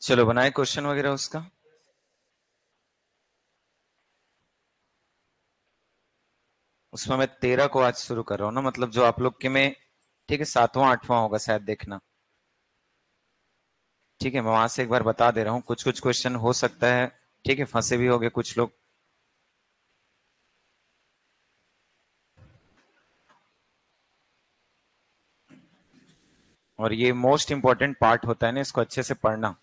चलो बनाए क्वेश्चन वगैरह उसका। उसमें मैं 13 को आज शुरू कर रहा हूँ ना, मतलब जो आप लोग के में ठीक है 7वां 8वां होगा शायद, देखना। ठीक है, मैं वहां से एक बार बता दे रहा हूँ, कुछ कुछ क्वेश्चन हो सकता है ठीक है फंसे भी होंगे कुछ लोग। और ये मोस्ट इंपॉर्टेंट पार्ट होता है ना, इसको अच्छे से पढ़ना।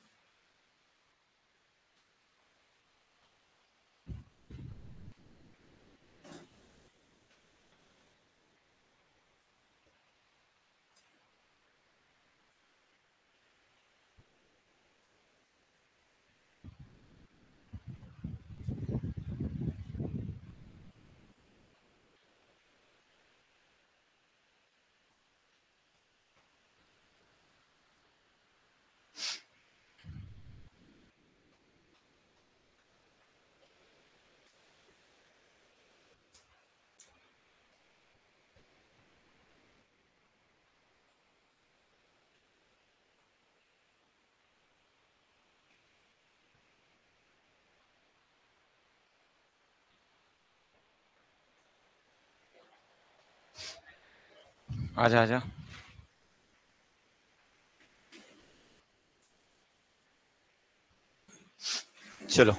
आजा आजा। चलो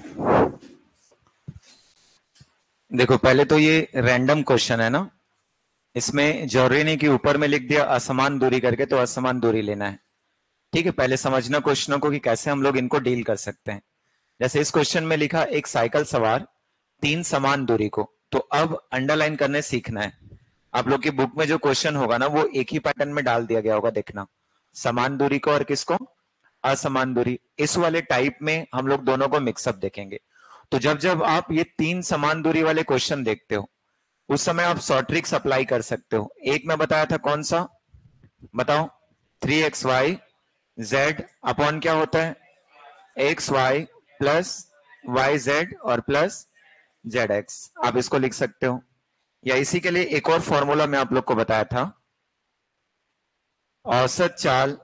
देखो, पहले तो ये रैंडम क्वेश्चन है ना, इसमें जरूरी नहीं कि ऊपर में लिख दिया असमान दूरी करके तो असमान दूरी लेना है। ठीक है, पहले समझना क्वेश्चनों को कि कैसे हम लोग इनको डील कर सकते हैं। जैसे इस क्वेश्चन में लिखा एक साइकिल सवार 3 समान दूरी को, तो अब अंडरलाइन करने सीखना है। आप लोग की बुक में जो क्वेश्चन होगा ना, वो एक ही पैटर्न में डाल दिया गया होगा, देखना। समान दूरी को और किसको, असमान दूरी। इस वाले टाइप में हम लोग दोनों को मिक्सअप देखेंगे। तो जब जब आप ये 3 समान दूरी वाले क्वेश्चन देखते हो, उस समय आप शॉर्ट ट्रिक्स अप्लाई कर सकते हो। एक मैं बताया था, कौन सा बताओ, 3xy z अपॉन क्या होता है, x y plus y z और प्लस जेड एक्स। आप इसको लिख सकते हो। या इसी के लिए एक और फॉर्मूला मैं आप लोग को बताया था, औसत चाल।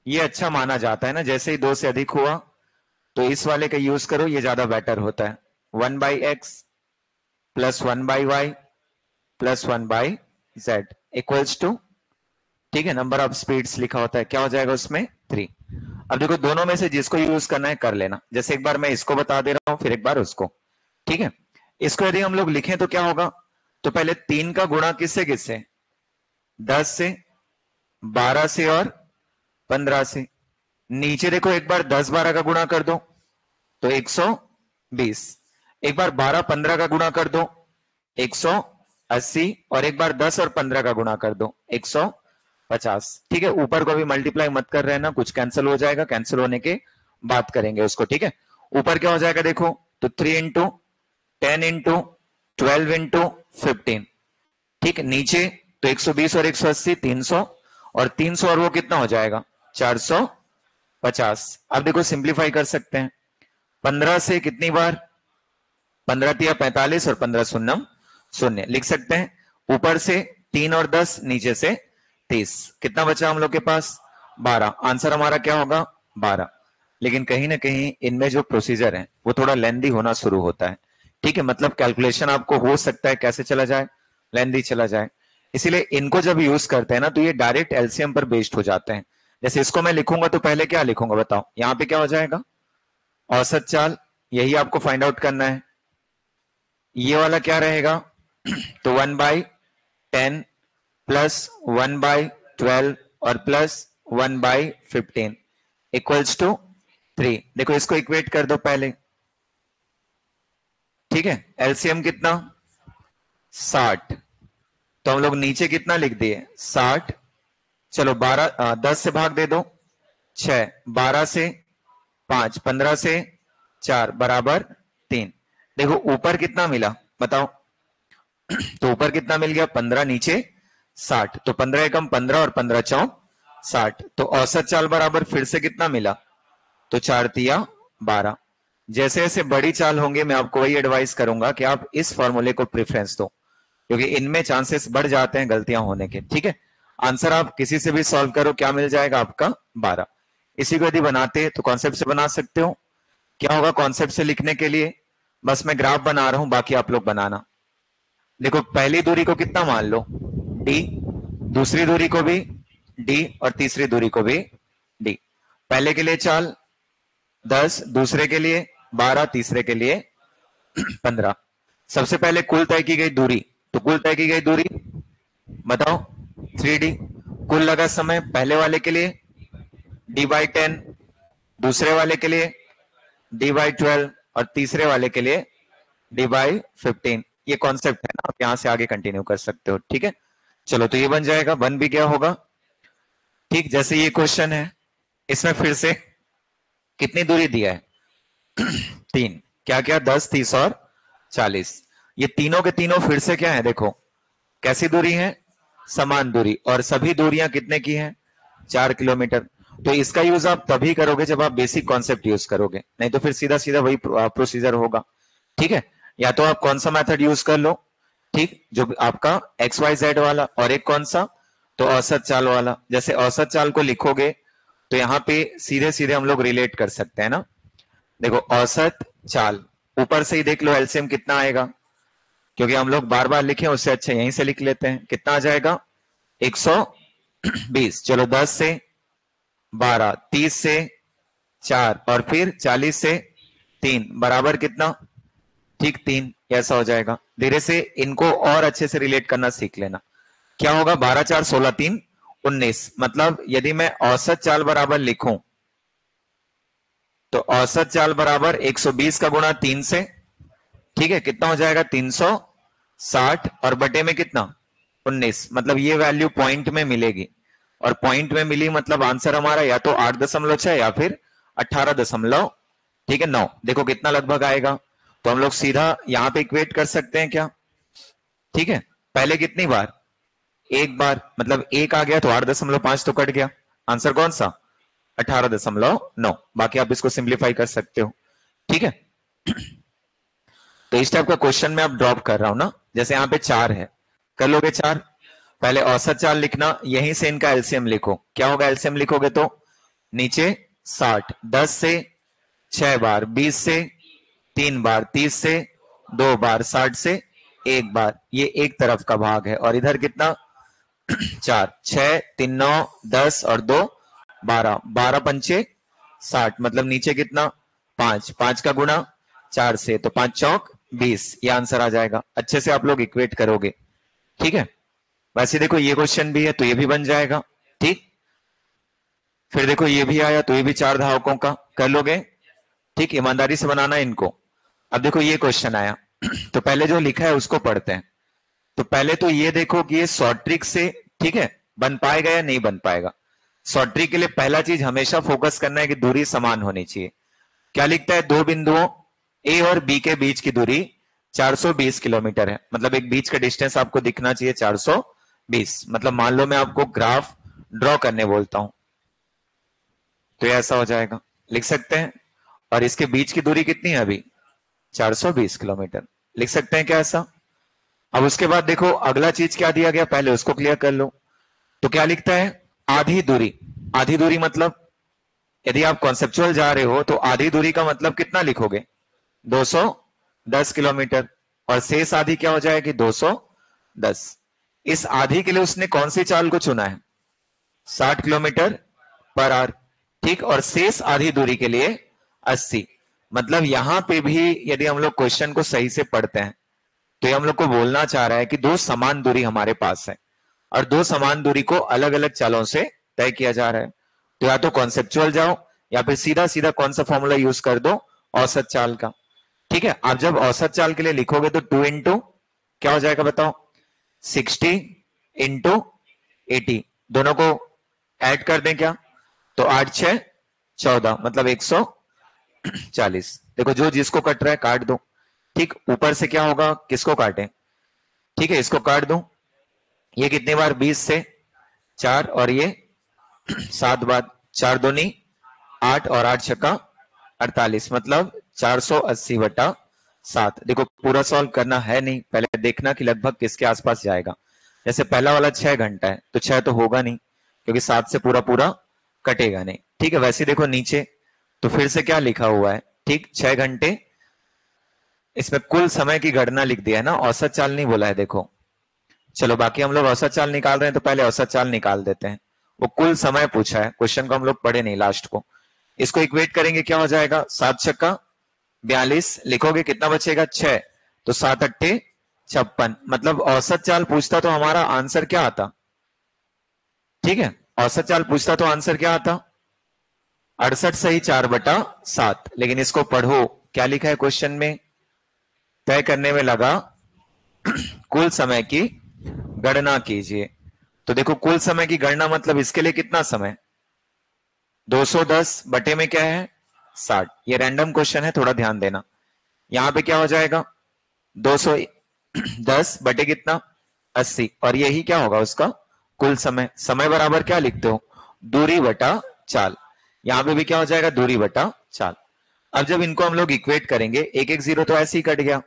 ये अच्छा माना जाता है ना, जैसे ही 2 से अधिक हुआ तो इस वाले का यूज करो, ये ज्यादा बेटर होता है। 1/x plus 1/y plus 1/z equals to, ठीक है, नंबर ऑफ स्पीड्स लिखा होता है, क्या हो जाएगा उसमें 3। अब देखो, दोनों में से जिसको यूज करना है कर लेना। जैसे एक बार मैं इसको बता दे रहा हूं, फिर एक बार उसको। ठीक है, इसको यदि हम लोग लिखें तो क्या होगा, तो पहले 3 का गुणा किससे किससे, 10 से, 12 से और 15 से। नीचे देखो, एक बार 10 12 का गुणा कर दो तो 120। एक बार 12 15 का गुणा कर दो 180, और एक बार 10 और 15 का गुणा कर दो 150। ठीक है, ऊपर को भी मल्टीप्लाई मत कर रहे ना, कुछ कैंसिल हो जाएगा, कैंसिल होने के बात करेंगे उसको। ठीक है, ऊपर क्या हो जाएगा देखो, तो 3 इंटू 10 इंटू 12 इंटू 15। ठीक है, नीचे तो 120 और 180 300, और 300 और वो कितना हो जाएगा 450। अब देखो सिंप्लीफाई कर सकते हैं, 15 से कितनी बार, 15 तिया 45 और 15 शून्यम शून्य लिख सकते हैं। ऊपर से 3 और 10, नीचे से 30, कितना बचा हम लोग के पास 12। आंसर हमारा क्या होगा 12। लेकिन कहीं ना कहीं इनमें जो प्रोसीजर है वो थोड़ा लेंदी होना शुरू होता है। ठीक है, मतलब कैलकुलेशन आपको हो सकता है कैसे चला जाए, लेंदी चला जाए। इसीलिए इनको जब यूज करते हैं ना, तो ये डायरेक्ट एलसीएम पर बेस्ड हो जाते हैं। जैसे इसको मैं लिखूंगा तो पहले क्या लिखूंगा बताओ, यहां पे क्या हो जाएगा, औसत चाल, यही आपको फाइंड आउट करना है। ये वाला क्या रहेगा, तो 1/10 प्लस 1/12 और प्लस 1/15 इक्वल्स टू 3। देखो इसको इक्वेट कर दो पहले। ठीक है, एलसीएम कितना 60, तो हम लोग नीचे कितना लिख दिए 60। चलो 10 से भाग दे दो 6, 12 से 5, 15 से 4 बराबर 3। देखो ऊपर कितना मिला बताओ, तो ऊपर कितना मिल गया 15, नीचे 60, तो 15 एकम 15 और 15 चौक 60। तो औसत चाल बराबर फिर से कितना मिला, तो 4 तिया 12। जैसे जैसे बड़ी चाल होंगे मैं आपको वही एडवाइस करूंगा कि आप इस फॉर्मूले को प्रेफरेंस दो, क्योंकि इनमें चांसेस बढ़ जाते हैं गलतियां होने के। ठीक है, आंसर आप किसी से भी सॉल्व करो, क्या मिल जाएगा आपका 12। इसी को यदि बनाते हैं तो कॉन्सेप्ट से बना सकते हो। क्या होगा कॉन्सेप्ट से लिखने के लिए? बस मैं ग्राफ बना रहा हूं, बाकी आप लोग बनाना। देखो पहली दूरी को कितना मान लो, डी, दूसरी दूरी को भी डी और तीसरी दूरी को भी डी। पहले के लिए चाल 10, दूसरे के लिए 12, तीसरे के लिए 15। सबसे पहले कुल तय की गई दूरी, तो कुल तय की गई दूरी बताओ 3D। कुल लगा समय पहले वाले के लिए d/10, दूसरे वाले के लिए d/12 और तीसरे वाले के लिए d/15। ये कॉन्सेप्ट है ना, आप यहां से आगे कंटिन्यू कर सकते हो। ठीक है, चलो तो ये बन जाएगा, बन भी गया होगा। ठीक, जैसे ये क्वेश्चन है, इसमें फिर से कितनी दूरी दिया है 3, क्या क्या 10, 30 और 40। ये तीनों के तीनों फिर से क्या है, देखो कैसी दूरी है, समान दूरी, और सभी दूरियां कितने की हैं 4 किलोमीटर। तो इसका यूज आप तभी करोगे जब आप बेसिक कॉन्सेप्ट यूज करोगे, नहीं तो फिर सीधा सीधा वही प्रोसीजर होगा। ठीक है, या तो आप कौन सा मेथड यूज कर लो, ठीक, जो आपका XYZ वाला, और एक कौन सा, तो औसत चाल वाला। जैसे औसत चाल को लिखोगे तो यहाँ पे सीधे सीधे हम लोग रिलेट कर सकते हैं ना। देखो औसत चाल, ऊपर से ही देख लो एलसीएम कितना आएगा, क्योंकि हम लोग बार बार लिखे उससे अच्छा यहीं से लिख लेते हैं। कितना आ जाएगा 120। चलो 10 से 12, 30 से 4 और फिर 40 से 3 बराबर कितना, ठीक 3। ऐसा हो जाएगा। धीरे से इनको और अच्छे से रिलेट करना सीख लेना। क्या होगा 12 4 16 3 19। मतलब यदि मैं औसत चाल बराबर लिखूं तो औसत चाल बराबर 120 का गुणा 3 से, ठीक है, कितना हो जाएगा 360 और बटे में कितना 19। मतलब ये वैल्यू पॉइंट में मिलेगी, और पॉइंट में मिली मतलब आंसर हमारा या तो 8.6 या फिर 18, ठीक है 9। देखो कितना लगभग आएगा, तो हम लोग सीधा यहां पे इक्वेट कर सकते हैं क्या। ठीक है, पहले कितनी बार, एक बार, मतलब एक आ गया तो 8.5 तो कट गया, आंसर कौन सा 18.9। बाकी आप इसको सिंप्लीफाई कर सकते हो। ठीक है, तो इस टाइप का क्वेश्चन में आप ड्रॉप कर रहा हूं ना। जैसे यहाँ पे 4 है, कर लोगे 4, पहले औसत चाल लिखना, यहीं से इनका एलसीएम लिखो। क्या होगा एलसीएम लिखोगे तो नीचे 60, 10 से 6 बार, 20 से 3 बार, 30 से 2 बार, 60 से 1 बार, ये एक तरफ का भाग है। और इधर कितना 4, 6 3 9 10 और 2 12, 12 पंचे 60, मतलब नीचे कितना 5, 5 का गुणा 4 से, तो 5 चौक 20। ये आंसर आ जाएगा। अच्छे से आप लोग इक्वेट करोगे। ठीक है, वैसे देखो ये क्वेश्चन भी है तो ये भी बन जाएगा। ठीक, फिर देखो ये भी आया तो ये भी 4 धावकों का कर लोगे। ठीक, ईमानदारी से बनाना इनको। अब देखो ये क्वेश्चन आया तो पहले जो लिखा है उसको पढ़ते हैं। तो पहले तो ये देखो कि ये शॉर्ट ट्रिक से, ठीक है, बन पाएगा या नहीं बन पाएगा। शॉर्ट ट्रिक के लिए पहला चीज हमेशा फोकस करना है कि दूरी समान होनी चाहिए। क्या लिखता है, दो बिंदुओं ए और बी के बीच की दूरी 420 किलोमीटर है। मतलब एक बीच का डिस्टेंस आपको दिखना चाहिए 420। मतलब मान लो मैं आपको ग्राफ ड्रॉ करने बोलता हूं तो ऐसा हो जाएगा, लिख सकते हैं। और इसके बीच की दूरी कितनी है अभी 420 किलोमीटर, लिख सकते हैं क्या ऐसा। अब उसके बाद देखो अगला चीज क्या दिया गया, पहले उसको क्लियर कर लो। तो क्या लिखता है, आधी दूरी। आधी दूरी मतलब यदि आप कॉन्सेप्चुअल जा रहे हो तो आधी दूरी का मतलब कितना लिखोगे 210 किलोमीटर, और शेष आधी क्या हो जाएगी 210। इस आधी के लिए उसने कौन सी चाल को चुना है 60 किलोमीटर पर आवर। ठीक, और शेष आधी दूरी के लिए 80। मतलब यहां पे भी यदि हम लोग क्वेश्चन को सही से पढ़ते हैं तो ये हम लोग को बोलना चाह रहा है कि दो समान दूरी हमारे पास है, और दो समान दूरी को अलग अलग चालों से तय किया जा रहा है। तो या तो कॉन्सेप्चुअल जाओ या फिर सीधा सीधा कौन सा फॉर्मूला यूज कर दो, औसत चाल का। ठीक है, आप जब औसत चाल के लिए लिखोगे तो 2 इंटू क्या हो जाएगा बताओ 60 इंटू 80, दोनों को ऐड कर दें क्या, तो 8 6 14, मतलब 140। देखो जो जिसको कट रहा है काट दो। ठीक, ऊपर से क्या होगा, किसको काटें, ठीक है इसको काट दो। ये कितनी बार 20 से 4 और ये 7 बार, 4 दूनी 8 और 8 छक्का 48, मतलब 480/7। देखो पूरा सॉल्व करना है नहीं, पहले देखना कि लगभग किसके आसपास जाएगा। जैसे पहला वाला 6 घंटा है तो 6 तो होगा नहीं, क्योंकि 7 से पूरा पूरा कटेगा नहीं। ठीक है, वैसे देखो नीचे तो फिर से क्या लिखा हुआ है, ठीक 6 घंटे, इसमें कुल समय की गणना लिख दिया है ना, औसत चाल नहीं बोला है। देखो चलो बाकी हम लोग औसत चाल निकाल रहे हैं तो पहले औसत चाल निकाल देते हैं। वो कुल समय पूछा है, क्वेश्चन को हम लोग पढ़े नहीं लास्ट को। इसको इक्वेट करेंगे क्या हो जाएगा, 7 छक्का 42, लिखोगे कितना बचेगा 6, तो 7 अट्ठे 56। मतलब औसत चाल पूछता तो हमारा आंसर क्या आता, ठीक है, औसत चाल पूछता तो आंसर क्या आता 68 सही 4/7। लेकिन इसको पढ़ो क्या लिखा है क्वेश्चन में, तय करने में लगा कुल समय की गणना कीजिए। तो देखो कुल समय की गणना मतलब इसके लिए कितना समय, 210 बटे में क्या है 60। ये रैंडम क्वेश्चन है, थोड़ा ध्यान देना। यहां पे क्या हो जाएगा 210 बटे कितना 80, और यही क्या होगा उसका कुल समय। समय बराबर क्या लिखते हो, दूरी बटा चाल। यहां पे भी क्या हो जाएगा, दूरी बटा चाल। अब जब इनको हम लोग इक्वेट करेंगे, एक एक जीरो तो ऐसे ही कट गया,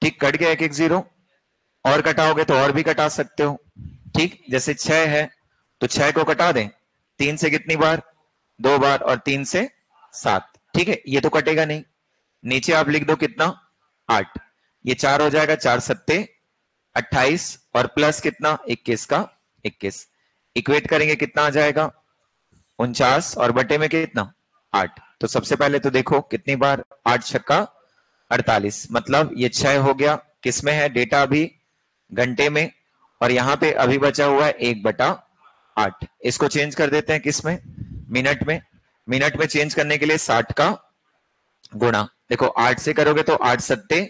ठीक कट गया एक एक जीरो, और कटाओगे तो और भी कटा सकते हो। ठीक, जैसे 6 है तो 6 को कटा दें, 3 से कितनी बार 2 बार, और 3 से 7। ठीक है, ये तो कटेगा नहीं। नीचे आप लिख दो कितना 8, ये 4 हो जाएगा, 4 सत्ते 28, और प्लस कितना 21 का 21। इक्वेट करेंगे कितना आ जाएगा 49, और बटे में कितना 8। तो सबसे पहले तो देखो कितनी बार 8 छक्का 48, मतलब ये 6 हो गया, किसमें है डेटा अभी घंटे में, और यहां पे अभी बचा हुआ है 1/8। इसको चेंज कर देते हैं किसमें, मिनट में। मिनट में चेंज करने के लिए 60 का गुणा, देखो 8 से करोगे तो 8 सत्ते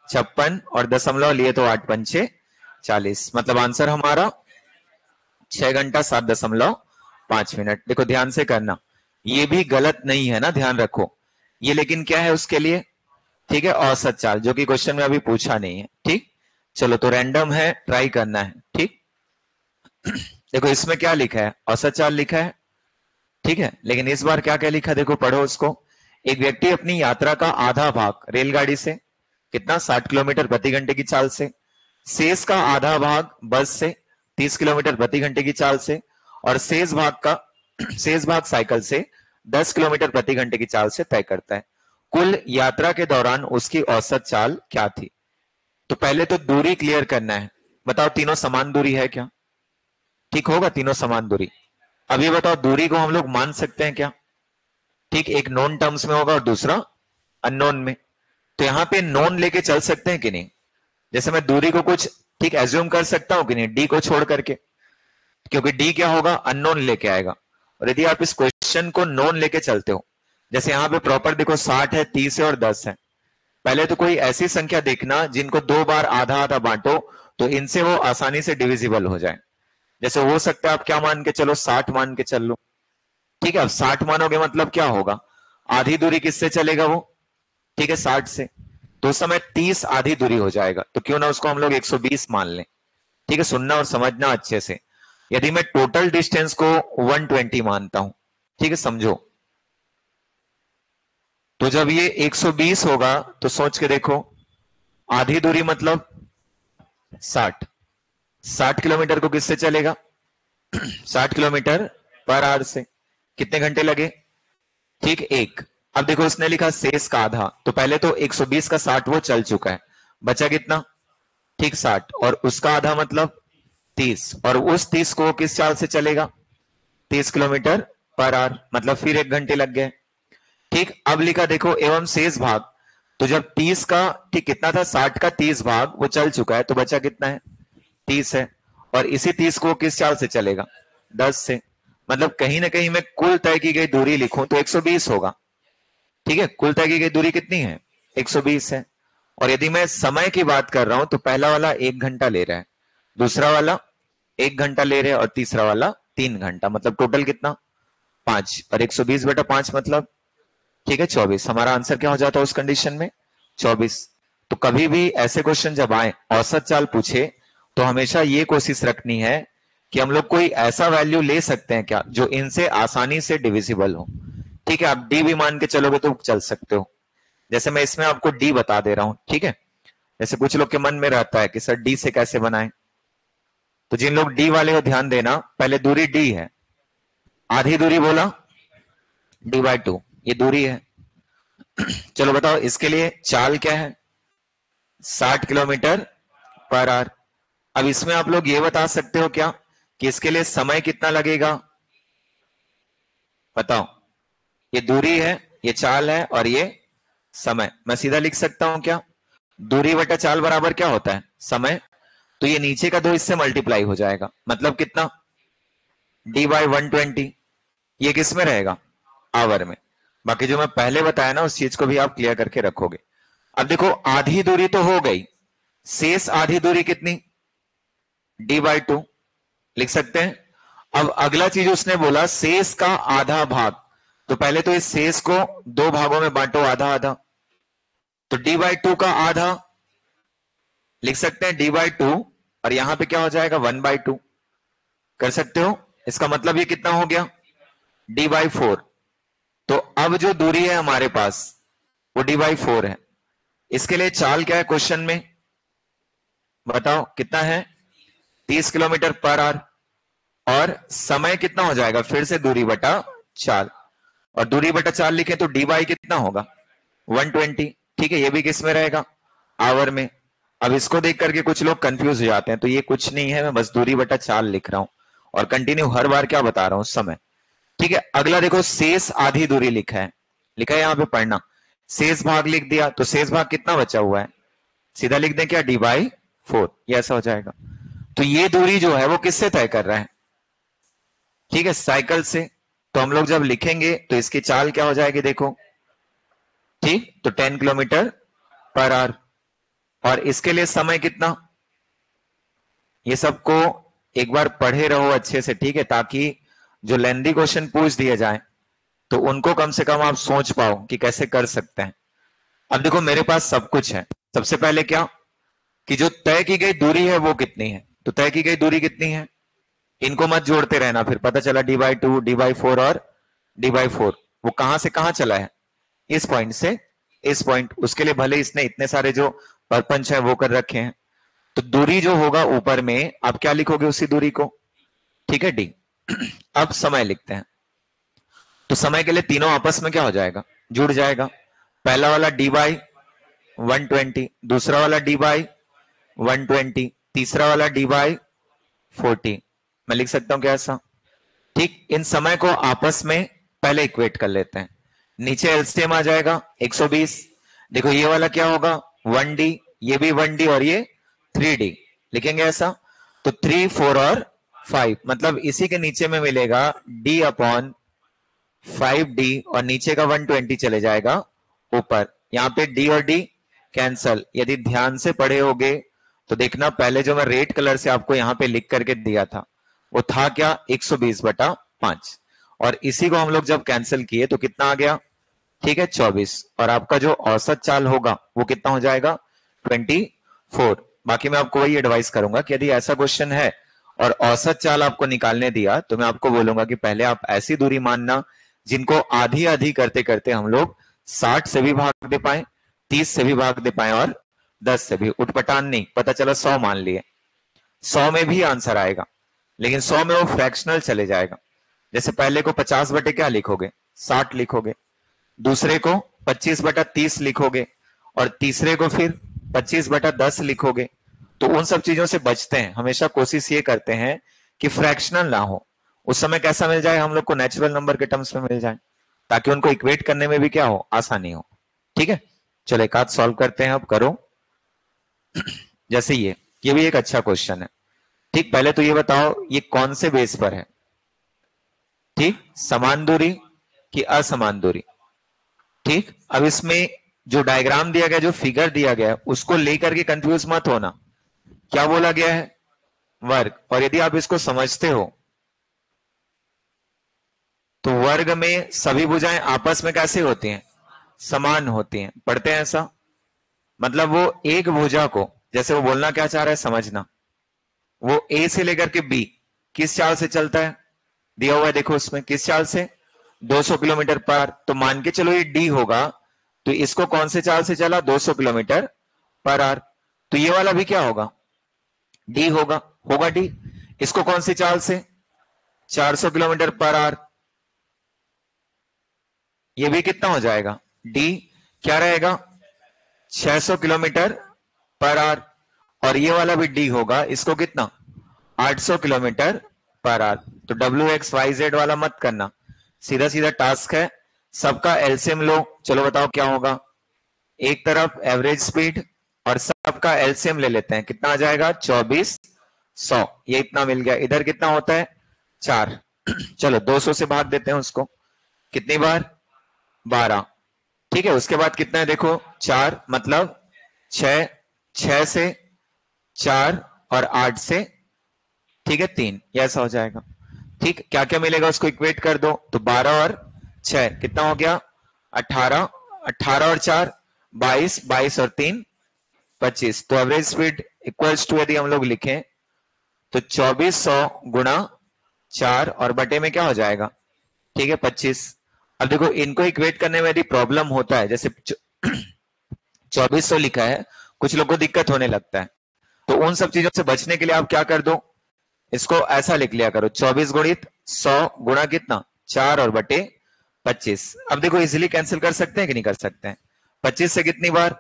56, और दशमलव लिए तो 8 पंचे 40। मतलब आंसर हमारा 6 घंटा 7.5 मिनट। देखो ध्यान से करना, ये भी गलत नहीं है ना, ध्यान रखो। ये लेकिन क्या है उसके लिए, ठीक है, औसत चाल, जो कि क्वेश्चन में अभी पूछा नहीं है। ठीक, चलो तो रैंडम है, ट्राई करना है। ठीक, देखो इसमें क्या लिखा है, औसत चाल लिखा है, ठीक है, लेकिन इस बार क्या क्या लिखा देखो, पढ़ो उसको। एक व्यक्ति अपनी यात्रा का आधा भाग रेलगाड़ी से, कितना 60 किलोमीटर प्रति घंटे की चाल से, शेष का आधा भाग बस से 30 किलोमीटर प्रति घंटे की चाल से, और शेष भाग साइकिल से 10 किलोमीटर प्रति घंटे की चाल से तय करता है। कुल यात्रा के दौरान उसकी औसत चाल क्या थी। तो पहले तो दूरी क्लियर करना है। बताओ तीनों समान दूरी है क्या, ठीक होगा तीनों समान दूरी। अब ये बताओ दूरी को हम लोग मान सकते हैं क्या, ठीक, एक नोन टर्म्स में होगा और दूसरा अननोन में। तो यहां पे नोन लेके चल सकते हैं कि नहीं, जैसे मैं दूरी को कुछ ठीक एज्यूम कर सकता हूं कि नहीं, डी को छोड़ करके, क्योंकि डी क्या होगा अननोन लेके आएगा। और यदि आप इस क्वेश्चन को नोन लेके चलते हो, जैसे यहां पे प्रॉपर देखो 60 है, 30 है और 10 है, पहले तो कोई ऐसी संख्या देखना जिनको 2 बार आधा आधा बांटो तो इनसे वो आसानी से डिविजिबल हो जाए। जैसे हो सकता है आप क्या मान के चलो 60 मान के चल लो, ठीक है। अब 60 मानोगे मतलब क्या होगा, आधी दूरी किससे चलेगा वो, ठीक है 60 से, तो उस समय 30 आधी दूरी हो जाएगा, तो क्यों ना उसको हम लोग 120 मान लें। ठीक है, सुनना और समझना अच्छे से। यदि मैं टोटल डिस्टेंस को 120 मानता हूं, ठीक है समझो, तो जब ये 120 होगा तो सोच के देखो, आधी दूरी मतलब 60, 60 किलोमीटर को किससे चलेगा 60 किलोमीटर पर आवर से, कितने घंटे लगे, ठीक एक। अब देखो उसने लिखा शेष का आधा, तो पहले तो 120 का 60 वो चल चुका है, बचा कितना, ठीक 60, और उसका आधा मतलब 30, और उस 30 को किस चाल से चलेगा 30 किलोमीटर पर आवर, मतलब फिर 1 घंटे लग गए। ठीक, अब लिखा देखो एवं शेष भाग, तो जब 30 का ठीक कितना था 60 का 30 भाग वो चल चुका है, तो बचा कितना है 30 है, और इसी 30 को किस चाल से चलेगा 10 से। मतलब कहीं ना कहीं मैं कुल तय की गई दूरी लिखूं तो 120 होगा। ठीक है, कुल तय की गई दूरी कितनी है 120 है। और यदि मैं समय की बात कर रहा हूं तो पहला वाला 1 घंटा ले रहा है, दूसरा वाला 1 घंटा ले रहे हैं, और तीसरा वाला 3 घंटा, मतलब टोटल कितना 5, और 120/5 मतलब ठीक है 24। हमारा आंसर क्या हो जाता है उस कंडीशन में 24। तो कभी भी ऐसे क्वेश्चन जब आए औसत चाल पूछे तो हमेशा ये कोशिश रखनी है कि हम लोग कोई ऐसा वैल्यू ले सकते हैं क्या जो इनसे आसानी से डिविजिबल हो। ठीक है, आप डी भी मान के चलोगे तो चल सकते हो, जैसे मैं इसमें आपको डी बता दे रहा हूं। ठीक है, जैसे कुछ लोग के मन में रहता है कि सर डी से कैसे बनाएं, तो जिन लोग डी वाले हो ध्यान देना, पहले दूरी डी है, आधी दूरी बोला d/2, ये दूरी है। चलो बताओ इसके लिए चाल क्या है, 60 किलोमीटर पर आवर। अब इसमें आप लोग ये बता सकते हो क्या कि इसके लिए समय कितना लगेगा, बताओ। ये दूरी है, ये चाल है, और ये समय। मैं सीधा लिख सकता हूं क्या, दूरी बटा चाल बराबर क्या होता है, समय। तो ये नीचे का 2 इससे मल्टीप्लाई हो जाएगा, मतलब कितना, d/120। ये किस में रहेगा, आवर में। बाकी जो मैं पहले बताया ना उस चीज को भी आप क्लियर करके रखोगे। अब देखो आधी दूरी तो हो गई, शेष आधी दूरी कितनी, d/2 लिख सकते हैं। अब अगला चीज उसने बोला शेष का आधा भाग, तो पहले तो इस शेष को 2 भागों में बांटो, आधा आधा। तो d/2 का आधा लिख सकते हैं d/2, और यहां पे क्या हो जाएगा 1/2 कर सकते हो। इसका मतलब ये कितना हो गया, d/4। तो अब जो दूरी है हमारे पास वो d/4 है। इसके लिए चाल क्या है क्वेश्चन में, बताओ कितना है, 30 किलोमीटर पर आवर। और समय कितना हो जाएगा, फिर से दूरी बटा चाल, और दूरी बटा चाल लिखे तो dy कितना होगा 120। ठीक है, ये भी किस में रहेगा, आवर में। अब इसको देख करके कुछ लोग कंफ्यूज हो जाते हैं, तो ये कुछ नहीं है, मैं बस दूरी बटा चाल लिख रहा हूं और कंटिन्यू हर बार क्या बता रहा हूं, समय। ठीक है, अगला देखो शेष आधी दूरी लिखा है, लिखा है यहां पे पढ़ना। शेष भाग लिख दिया, तो शेष भाग कितना बचा हुआ है, सीधा लिख दें क्या, d/4, ये ऐसा हो जाएगा। तो ये दूरी जो है वो किससे तय कर रहा है, ठीक है, साइकिल से। तो हम लोग जब लिखेंगे तो इसकी चाल क्या हो जाएगी देखो, ठीक, तो 10 किलोमीटर पर आवर। और इसके लिए समय कितना, ये सबको एक बार पढ़े रहो अच्छे से, ठीक है, ताकि जो लेंदी क्वेश्चन पूछ दिए जाए तो उनको कम से कम आप सोच पाओ कि कैसे कर सकते हैं। अब देखो मेरे पास सब कुछ है। सबसे पहले क्या कि जो तय की गई दूरी है वो कितनी है, तो तय की गई दूरी कितनी है, इनको मत जोड़ते रहना, फिर पता चला d/2 d/4 और d/4। वो कहां से कहां चला है, इस पॉइंट से इस पॉइंट। उसके लिए भले इसने इतने सारे जो परपंच है वो कर रखे हैं। तो दूरी जो होगा ऊपर में आप क्या लिखोगे, उसी दूरी को, ठीक है, d। अब समय लिखते हैं। तो समय के लिए तीनों आपस में क्या हो जाएगा, जुड़ जाएगा। पहला वाला d/120, दूसरा वाला d/120, तीसरा वाला d/40। मैं लिख सकता हूं क्या ऐसा, ठीक। इन समय को आपस में पहले इक्वेट कर लेते हैं। नीचे एलसीएम आ जाएगा 120। देखो ये वाला क्या होगा 1d, ये भी 1d, और ये 3d लिखेंगे ऐसा। तो 3, 4 और 5, मतलब इसी के नीचे में मिलेगा d/5d, और नीचे का 120 चले जाएगा ऊपर। यहां पे d और d कैंसल। यदि ध्यान से पढ़े होगे तो देखना, पहले जो मैं रेड कलर से आपको यहां पे लिख करके दिया था वो था क्या 120/5, और इसी को हम लोग जब कैंसिल किए तो कितना आ गया, ठीक है 24। और आपका जो औसत चाल होगा वो कितना हो जाएगा 24। बाकी मैं आपको वही एडवाइस करूंगा कि यदि ऐसा क्वेश्चन है और औसत चाल आपको निकालने दिया तो मैं आपको बोलूंगा कि पहले आप ऐसी दूरी मानना जिनको आधी आधी करते करते हम लोग 60 से भी भाग दे पाए, 30 से भी भाग दे पाए, और 10 से भी। उठपटांग नहीं, पता चला 100 मान लिए, 100 में भी आंसर आएगा, लेकिन 100 में वो फ्रैक्शनल चले जाएगा। जैसे पहले को 50 बटे क्या लिखोगे 60 लिखोगे, दूसरे को 25/30 लिखोगे, और तीसरे को फिर 25/10 लिखोगे। तो उन सब चीजों से बचते हैं, हमेशा कोशिश ये करते हैं कि फ्रैक्शनल ना हो। उस समय कैसा मिल जाए हम लोग को, नेचुरल नंबर के टर्म्स में मिल जाए, ताकि उनको इक्वेट करने में भी क्या हो, आसानी हो। ठीक है, चलो एक आध सॉल्व करते हैं, अब करो। जैसे ये भी एक अच्छा क्वेश्चन है। ठीक, पहले तो ये बताओ ये कौन से बेस पर है, ठीक, समान दूरी कि असमान दूरी। ठीक, अब इसमें जो डायग्राम दिया गया, जो फिगर दिया गया, उसको लेकर के कंफ्यूज मत होना। क्या बोला गया है, वर्ग। और यदि आप इसको समझते हो तो वर्ग में सभी भुजाएं आपस में कैसे होती हैं, समान होती हैं। पढ़ते हैं ऐसा, मतलब वो एक भुजा को, जैसे वो बोलना क्या चाह रहा है समझना, वो ए से लेकर के बी किस चाल से चलता है, दिया हुआ है देखो उसमें, किस चाल से 200 किलोमीटर पर। तो मान के चलो ये डी होगा, तो इसको कौन से चाल से चला 200 किलोमीटर पर आवर। तो ये वाला भी क्या होगा, डी होगा डी। इसको कौन सी चाल से 400 किलोमीटर पर आवर। ये भी कितना हो जाएगा, डी क्या रहेगा, 600 किलोमीटर पर आवर, और ये वाला भी डी होगा, इसको कितना, 800 किलोमीटर पर आवर। तो WXYZ वाला मत करना, सीधा सीधा टास्क है, सबका एलसीएम लो। चलो बताओ क्या होगा, एक तरफ एवरेज स्पीड और सबका एलसीएम ले लेते हैं, कितना आ जाएगा, 2400, ये इतना मिल गया। इधर कितना होता है, 4 चलो 200 से भाग देते हैं उसको, कितनी बार, 12, ठीक है। उसके बाद कितना है देखो, 4 मतलब 6, 6 से 4 और 8 से, ठीक है 3, ये ऐसा हो जाएगा। ठीक, क्या क्या मिलेगा उसको इक्वेट कर दो, तो 12 और 6 कितना हो गया, 18, 18 और 4 22, 22 और 3 25। तो एवरेज स्पीड इक्वल्स टू, यदि हम लोग लिखें तो 2400 गुणा 4 और बटे में क्या हो जाएगा, ठीक है 25। अब देखो इनको इक्वेट करने में यदि प्रॉब्लम होता है, जैसे 2400 लिखा है, कुछ लोगों को दिक्कत होने लगता है, तो उन सब चीजों से बचने के लिए आप क्या कर दो, इसको ऐसा लिख लिया करो, 24 गुणित 100 गुणा कितना, 4 और बटे 25। अब देखो इजिली कैंसिल कर सकते हैं कि नहीं कर सकते हैं, 25 से कितनी बार,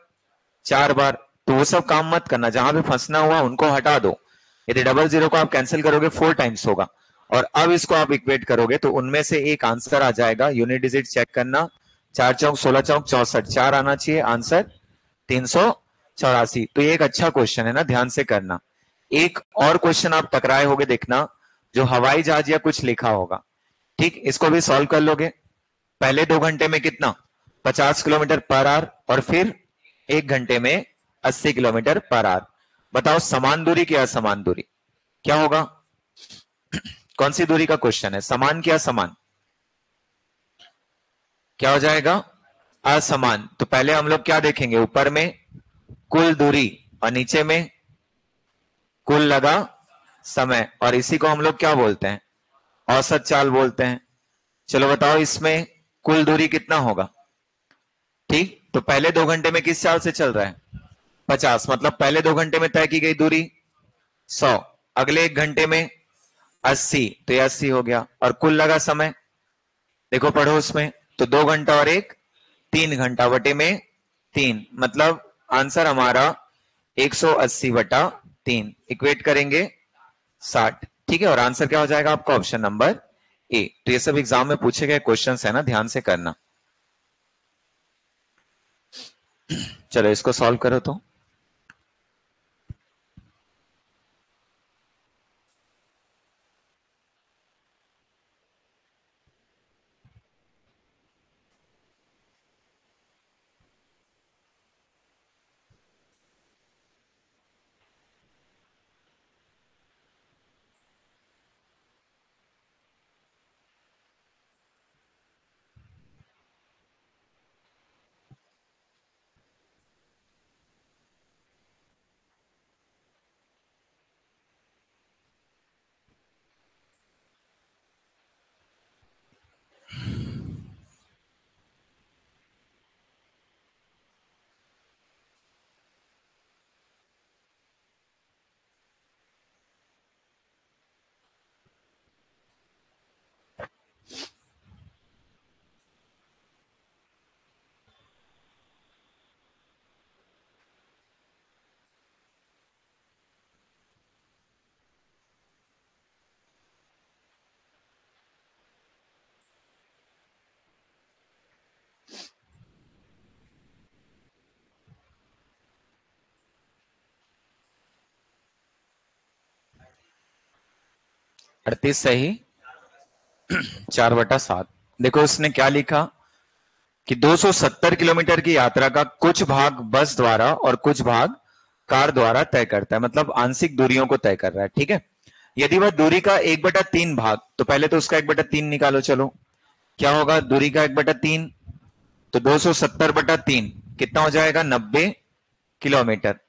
4 बार। तो वो सब काम मत करना, जहां पे फंसना हुआ उनको हटा दो। यदि 00 को आप कैंसिल करोगे 4 टाइम्स होगा, और अब इसको आप इक्वेट करोगे तो उनमें से एक आंसर आ जाएगा, यूनिट डिजिट चेक करना, 4 चौक 16 चौक 64, 4 आना चाहिए आंसर, 384। तो ये एक अच्छा क्वेश्चन है ना, ध्यान से करना। एक और क्वेश्चन आप टकराए होगे देखना, जो हवाई जहाज या कुछ लिखा होगा, ठीक, इसको भी सॉल्व कर लोगे। पहले 2 घंटे में कितना, 50 किलोमीटर पर आवर, और फिर 1 घंटे में 80 किलोमीटर पर आवर। बताओ समान दूरी की असमान दूरी क्या होगा, कौन सी दूरी का क्वेश्चन है, समान की असमान, क्या हो जाएगा, असमान। तो पहले हम लोग क्या देखेंगे, ऊपर में कुल दूरी और नीचे में कुल लगा समय, और इसी को हम लोग क्या बोलते हैं, औसत चाल बोलते हैं। चलो बताओ इसमें कुल दूरी कितना होगा, ठीक, तो पहले 2 घंटे में किस चाल से चल रहा है, 50, मतलब पहले 2 घंटे में तय की गई दूरी 100, अगले 1 घंटे में 80, तो ये 80 हो गया। और कुल लगा समय देखो पढ़ो उसमें, तो 2 घंटा और 1, 3 घंटा बटे में 3, मतलब आंसर हमारा 180 बटा 3, इक्वेट करेंगे 60, ठीक है। और आंसर क्या हो जाएगा आपका, ऑप्शन नंबर ए। तो ये सब एग्जाम में पूछे गए क्वेश्चंस है ना, ध्यान से करना। चलो इसको सॉल्व करो तो, अड़तीस सही, 4/7। देखो उसने क्या लिखा कि 270 किलोमीटर की यात्रा का कुछ भाग बस द्वारा और कुछ भाग कार द्वारा तय करता है, मतलब आंशिक दूरियों को तय कर रहा है, ठीक है। यदि वह दूरी का 1/3 भाग, तो पहले तो उसका 1/3 निकालो, चलो क्या होगा, दूरी का 1/3, तो 270/3 कितना हो जाएगा, 90 किलोमीटर।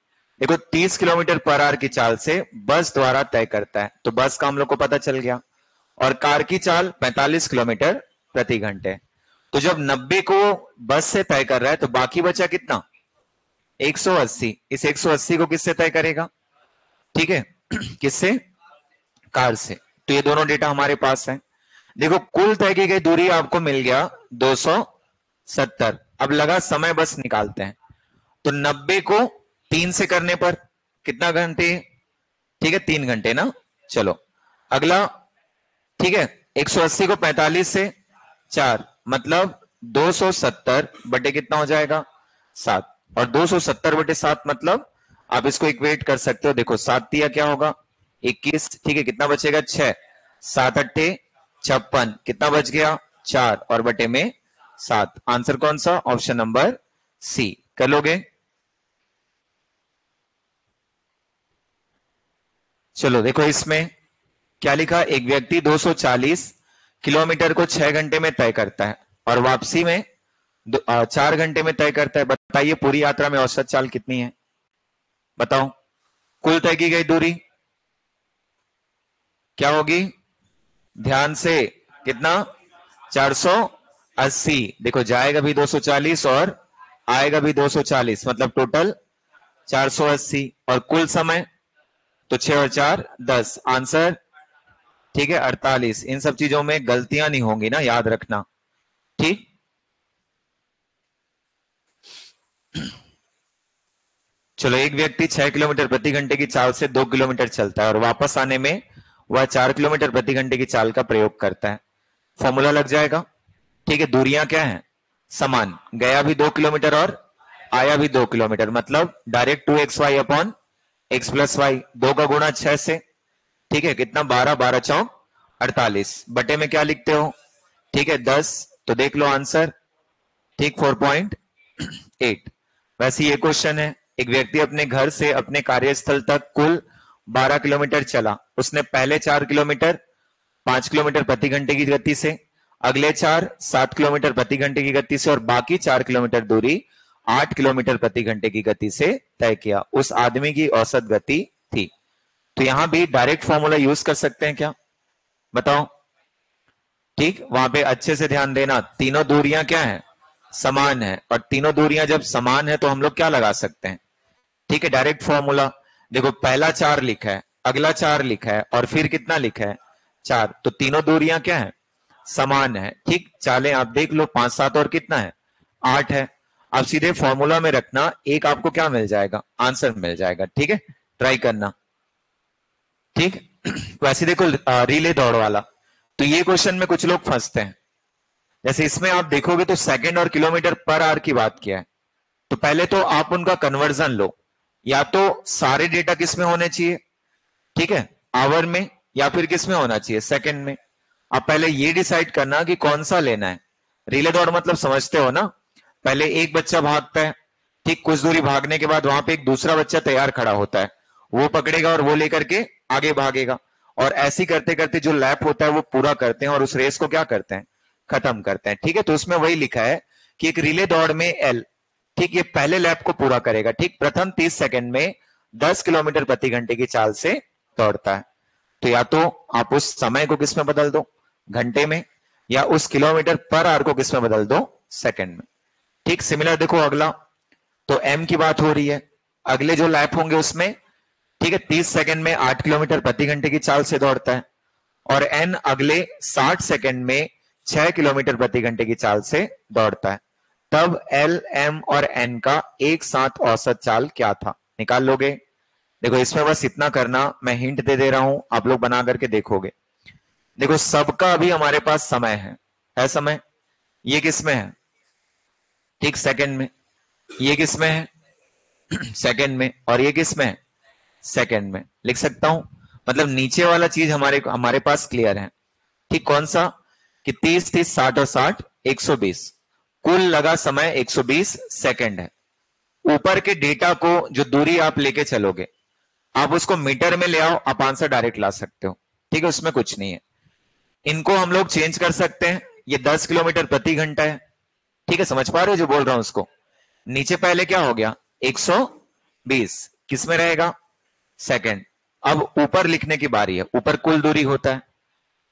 देखो 30 किलोमीटर पर आवर की चाल से बस द्वारा तय करता है, तो बस का हम लोग को पता चल गया, और कार की चाल 45 किलोमीटर प्रति घंटे। तो जब 90 को बस से तय कर रहा है, तो बाकी बचा कितना, 180। इस 180 को किससे तय करेगा, ठीक है किससे, कार से। तो ये दोनों डेटा हमारे पास है। देखो कुल तय की गई दूरी आपको मिल गया 200 70। अब लगा समय, बस निकालते हैं। तो 90 को 3 से करने पर कितना घंटे? ठीक है 3 घंटे ना। चलो अगला, ठीक है 180 को 45 से 4, मतलब 270 बटे कितना हो जाएगा? 7। और 270 बटे 7 मतलब आप इसको इक्वेट कर सकते हो। देखो 7 दिया क्या होगा? 21। ठीक है कितना बचेगा? 6। 7 अट्ठे 56, कितना बच गया? 4 और बटे में 7। आंसर कौन सा? Option number C. कर लोगे? चलो देखो इसमें क्या लिखा। एक व्यक्ति 240 किलोमीटर को 6 घंटे में तय करता है और वापसी में 4 घंटे में तय करता है। बताइए पूरी यात्रा में औसत चाल कितनी है? बताओ। कुल तय की गई दूरी क्या होगी? ध्यान से, कितना? 480। देखो जाएगा भी 240 और आएगा भी 240, मतलब टोटल 480। और कुल समय तो 6 और 4 10। आंसर ठीक है 48। इन सब चीजों में गलतियां नहीं होंगी ना, याद रखना। ठीक। चलो एक व्यक्ति 6 किलोमीटर प्रति घंटे की चाल से 2 किलोमीटर चलता है और वापस आने में वह 4 किलोमीटर प्रति घंटे की चाल का प्रयोग करता है। फॉर्मूला लग जाएगा। ठीक है दूरियां क्या है? समान। गया भी 2 किलोमीटर और आया भी 2 किलोमीटर, मतलब direct 2xy upon x plus y. 2 का गुणा 6 से, ठीक है कितना? 12। 12 चौक 48। बटे में क्या लिखते हो? ठीक है 10। तो देख लो आंसर। ठीक 4.8। वैसे ये क्वेश्चन है। एक व्यक्ति अपने घर से अपने कार्यस्थल तक कुल 12 किलोमीटर चला। उसने पहले 4 किलोमीटर 5 किलोमीटर प्रति घंटे की गति से, अगले 4 7 किलोमीटर प्रति घंटे की गति से और बाकी 4 किलोमीटर दूरी 8 किलोमीटर प्रति घंटे की गति से तय किया। उस आदमी की औसत गति थी। तो यहां भी डायरेक्ट फॉर्मूला यूज कर सकते हैं क्या? बताओ। ठीक वहां पे अच्छे से ध्यान देना। तीनों दूरियां क्या है? समान है। और तीनों दूरियां जब समान है तो हम लोग क्या लगा सकते हैं? ठीक है डायरेक्ट फॉर्मूला। देखो पहला 4 लिखा है, अगला 4 लिखा है और फिर कितना लिखा है? 4। तो तीनों दूरियां क्या है? समान है। ठीक चालें आप देख लो 5 7 और कितना है? 8 है। अब सीधे फॉर्मूला में रखना, एक आपको क्या मिल जाएगा? आंसर मिल जाएगा। ठीक है ट्राई करना। ठीक वैसे देखो रिले दौड़ वाला, तो ये क्वेश्चन में कुछ लोग फंसते हैं। जैसे इसमें आप देखोगे तो सेकंड और किलोमीटर पर आवर की बात किया है। तो पहले तो आप उनका कन्वर्जन लो। या तो सारे डेटा किस में होने चाहिए? ठीक है आवर में, या फिर किस में होना चाहिए? सेकंड में। आप पहले ये डिसाइड करना कि कौन सा लेना है। रिले दौड़ मतलब समझते हो ना? पहले एक बच्चा भागता है, ठीक कुछ दूरी भागने के बाद वहां पे एक दूसरा बच्चा तैयार खड़ा होता है, वो पकड़ेगा और वो लेकर के आगे भागेगा। और ऐसी करते करते जो लैप होता है वो पूरा करते हैं और उस रेस को क्या करते हैं? खत्म करते हैं। ठीक है तो उसमें वही लिखा है कि एक रिले दौड़ में एल, ठीक ये पहले लैप को पूरा करेगा। ठीक प्रथम 30 सेकंड में 10 किलोमीटर प्रति घंटे की चाल से दौड़ता है। तो या तो आप उस समय को किस में बदल दो? घंटे में। या उस किलोमीटर पर आवर को किस में बदल दो? सेकंड में। ठीक सिमिलर देखो अगला, तो एम की बात हो रही है। अगले जो लैप होंगे उसमें, ठीक है 30 सेकंड में 8 किलोमीटर प्रति घंटे की चाल से दौड़ता है और एन अगले 60 सेकंड में 6 किलोमीटर प्रति घंटे की चाल से दौड़ता है। तब एल एम और एन का एक साथ औसत चाल क्या था? निकाल लोगे? देखो इसमें बस इतना करना, मैं हिंट दे दे रहा हूं, आप लोग बना करके देखोगे। देखो सबका अभी हमारे पास समय है समय। ये किस में है? ठीक सेकंड में। ये किस में है? सेकंड में। और ये किस में है? सेकंड में। लिख सकता हूं, मतलब नीचे वाला चीज हमारे हमारे पास क्लियर है। ठीक कौन सा? कि 30 30 60 और 60 120, कुल लगा समय 120 सेकंड है। ऊपर के डेटा को जो दूरी आप लेके चलोगे, आप उसको मीटर में ले आओ, आप आंसर डायरेक्ट ला सकते हो। ठीक है उसमें कुछ नहीं है। इनको हम लोग चेंज कर सकते हैं। ये 10 किलोमीटर प्रति घंटा है। ठीक है समझ पा रहे हो जो बोल रहा हूं उसको? नीचे पहले क्या हो गया? 120 किस में रहेगा? सेकंड। अब ऊपर लिखने की बारी है। ऊपर कुल दूरी होता है।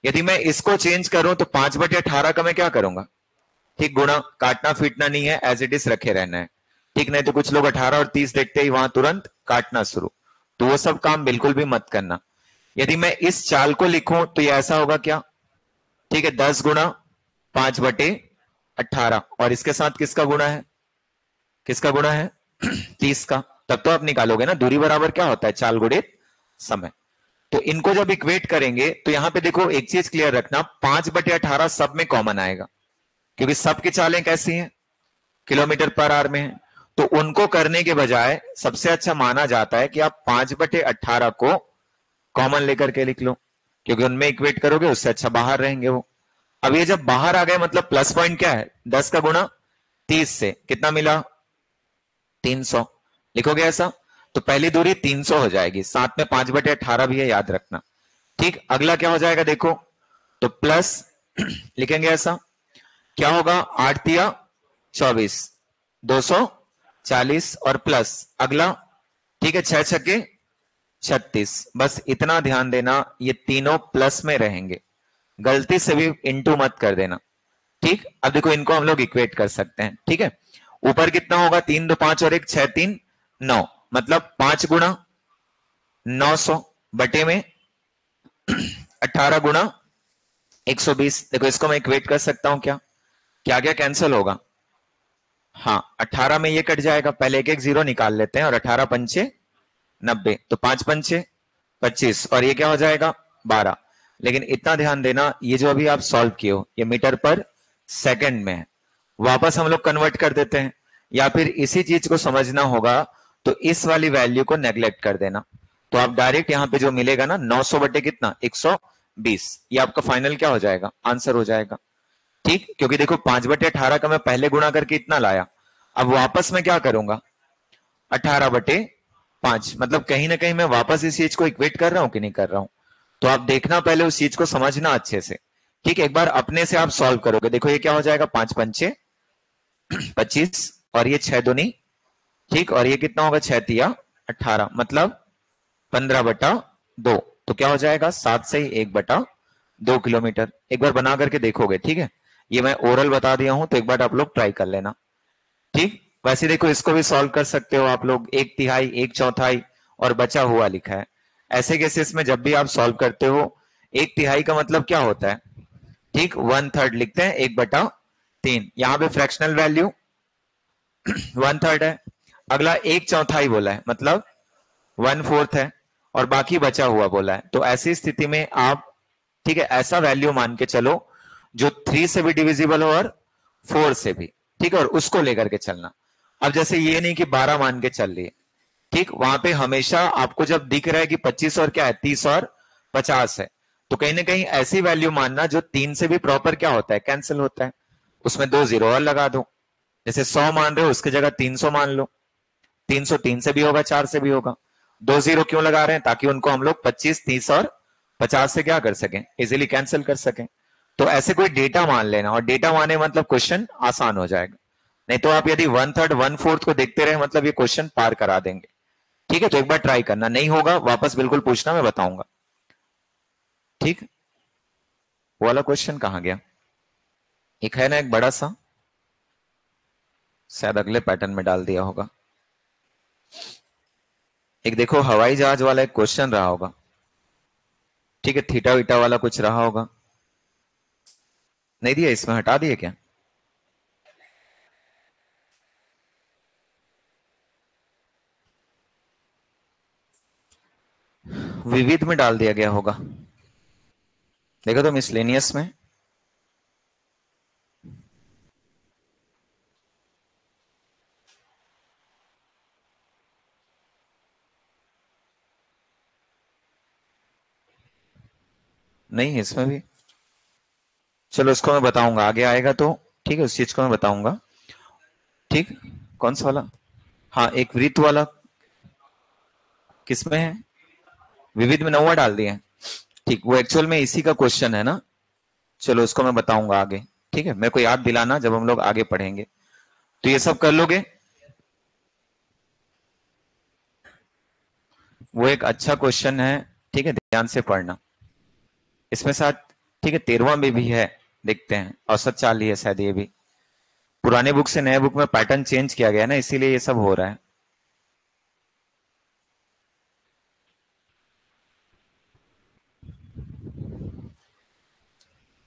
यदि मैं इसको चेंज करूं तो 5/18 का मैं क्या करूंगा? ठीक गुणा, काटना फीटना नहीं है, एज इट इज रखे रहना है। ठीक नहीं तो कुछ लोग 18 और 30 देखते ही वहां तुरंत काटना शुरू, तो वो सब काम बिल्कुल भी मत करना। यदि मैं इस चाल को लिखूं तो ये ऐसा होगा क्या? ठीक है 10 गुणा 5/18, 18 और इसके साथ किसका गुणा है, किसका गुणा है 30 का। तब तो आप निकालोगे ना, दूरी बराबर क्या होता है, चाल गुणित समय। तो इनको जब इक्वेट करेंगे तो यहां पे देखो एक चीज क्लियर रखना, 5/18 सब में कॉमन आएगा, क्योंकि सबकी चालें कैसी हैं, किलोमीटर पर आवर में है। तो उनको करने के बजाय सबसे अच्छा माना जाता है कि आप 5/18 को कॉमन लेकर के लिख लो, क्योंकि उनमें इक्वेट करोगे उससे अच्छा बाहर रहेंगे वो। अब ये जब बाहर आ गए मतलब प्लस पॉइंट क्या है, 10 का गुणा 30 से कितना मिला 300, लिखोगे ऐसा। तो पहली दूरी 300 हो जाएगी, साथ में 5/18 भी है, याद रखना। ठीक, अगला क्या हो जाएगा देखो, तो प्लस लिखेंगे ऐसा, क्या होगा 8 तिया 24, 240 और प्लस अगला, ठीक है 6 छक्के 36। बस इतना ध्यान देना, ये तीनों प्लस में रहेंगे, गलती से भी इंटू मत कर देना। ठीक, अब देखो इनको हम लोग इक्वेट कर सकते हैं। ठीक है, ऊपर कितना होगा, 3 2 5 और 1 6 3 9, मतलब 5 गुणा 900 बटे में 18 गुणा 120। देखो इसको मैं इक्वेट कर सकता हूं क्या, क्या क्या कैंसिल होगा, हाँ 18 में ये कट जाएगा, पहले एक एक जीरो निकाल लेते हैं, और 18 पंचे 90, तो 5 पंचे 25 और ये क्या हो जाएगा 12। लेकिन इतना ध्यान देना, ये जो अभी आप सॉल्व किए हो ये मीटर पर सेकंड में है, वापस हम लोग कन्वर्ट कर देते हैं, या फिर इसी चीज को समझना होगा तो इस वाली वैल्यू को नेग्लेक्ट कर देना। तो आप डायरेक्ट यहां पे जो मिलेगा ना 900 बटे कितना 120, ये आपका फाइनल क्या हो जाएगा, आंसर हो जाएगा। ठीक, क्योंकि देखो 5/18 का मैं पहले गुणा करके इतना लाया, अब वापस मैं क्या करूंगा 18/5, मतलब कहीं ना कहीं मैं वापस इस चीज को इक्वेट कर रहा हूं कि नहीं कर रहा हूं। तो आप देखना पहले उस चीज को समझना अच्छे से। ठीक, एक बार अपने से आप सॉल्व करोगे, देखो ये क्या हो जाएगा 5 पंचे 25 और ये 6 दूनी, ठीक, और ये कितना होगा 6 तिया 18, मतलब 15/2। तो क्या हो जाएगा 7 से ही 1/2 किलोमीटर। एक बार बना करके देखोगे, ठीक है, ये मैं ओरल बता दिया हूं, तो एक बार आप लोग ट्राई कर लेना। ठीक, वैसे देखो इसको भी सॉल्व कर सकते हो आप लोग, 1/3 1/4 और बचा हुआ लिखा है। ऐसे केसेस में जब भी आप सॉल्व करते हो 1/3 का मतलब क्या होता है, ठीक 1/3 लिखते हैं, 1/3, यहां पे फ्रैक्शनल वैल्यू 1/3 है। अगला 1/4 बोला है मतलब 1/4 है, और बाकी बचा हुआ बोला है। तो ऐसी स्थिति में आप, ठीक है, ऐसा वैल्यू मान के चलो जो 3 से भी डिविजिबल हो और 4 से भी, ठीक है, और उसको लेकर के चलना। अब जैसे ये नहीं कि 12 मान के चल लिए, ठीक, वहां पे हमेशा आपको जब दिख रहा है कि 25 और क्या है 30 और 50 है, तो कहीं ना कहीं ऐसी वैल्यू मानना जो 3 से भी प्रॉपर क्या होता है कैंसिल होता है, उसमें 2 जीरो और लगा दो। जैसे 100 मान रहे हो उसकी जगह 300 मान लो, 300 3 से भी होगा 4 से भी होगा। 2 जीरो क्यों लगा रहे हैं, ताकि उनको हम लोग 25 30 और 50 से क्या कर सकें, इजिली कैंसिल कर सकें। तो ऐसे कोई डेटा मान लेना, और डेटा माने मतलब क्वेश्चन आसान हो जाएगा। नहीं तो आप यदि 1/3 1/4 को देखते रहे मतलब ये क्वेश्चन पार करा देंगे। ठीक है, तो एक बार ट्राई करना, नहीं होगा वापस बिल्कुल पूछना, मैं बताऊंगा। ठीक, वो वाला क्वेश्चन कहां गया, एक है ना एक बड़ा सा, शायद अगले पैटर्न में डाल दिया होगा। एक देखो हवाई जहाज वाला एक क्वेश्चन रहा होगा, ठीक है, थीटा वीटा वाला कुछ रहा होगा, नहीं दिया इसमें, हटा दिए क्या, विविध में डाल दिया गया होगा, देखो तो मिसलेनियस में। नहीं है इसमें भी, चलो इसको मैं बताऊंगा आगे आएगा तो, ठीक है, उस चीज को मैं बताऊंगा। ठीक, कौन सा वाला, हाँ एक वृत्त वाला किसमें है, विविध में 9वां डाल दिए हैं। ठीक, वो एक्चुअल में इसी का क्वेश्चन है ना, चलो उसको मैं बताऊंगा आगे। ठीक है, मेरे को याद दिलाना जब हम लोग आगे पढ़ेंगे, तो ये सब कर लोगे। वो एक अच्छा क्वेश्चन है, ठीक है, ध्यान से पढ़ना। इसमें साथ, ठीक है, 13वां में भी है, देखते हैं, औसत चाल ही है शायद ये भी। पुराने बुक से नए बुक में पैटर्न चेंज किया गया ना, इसीलिए ये सब हो रहा है।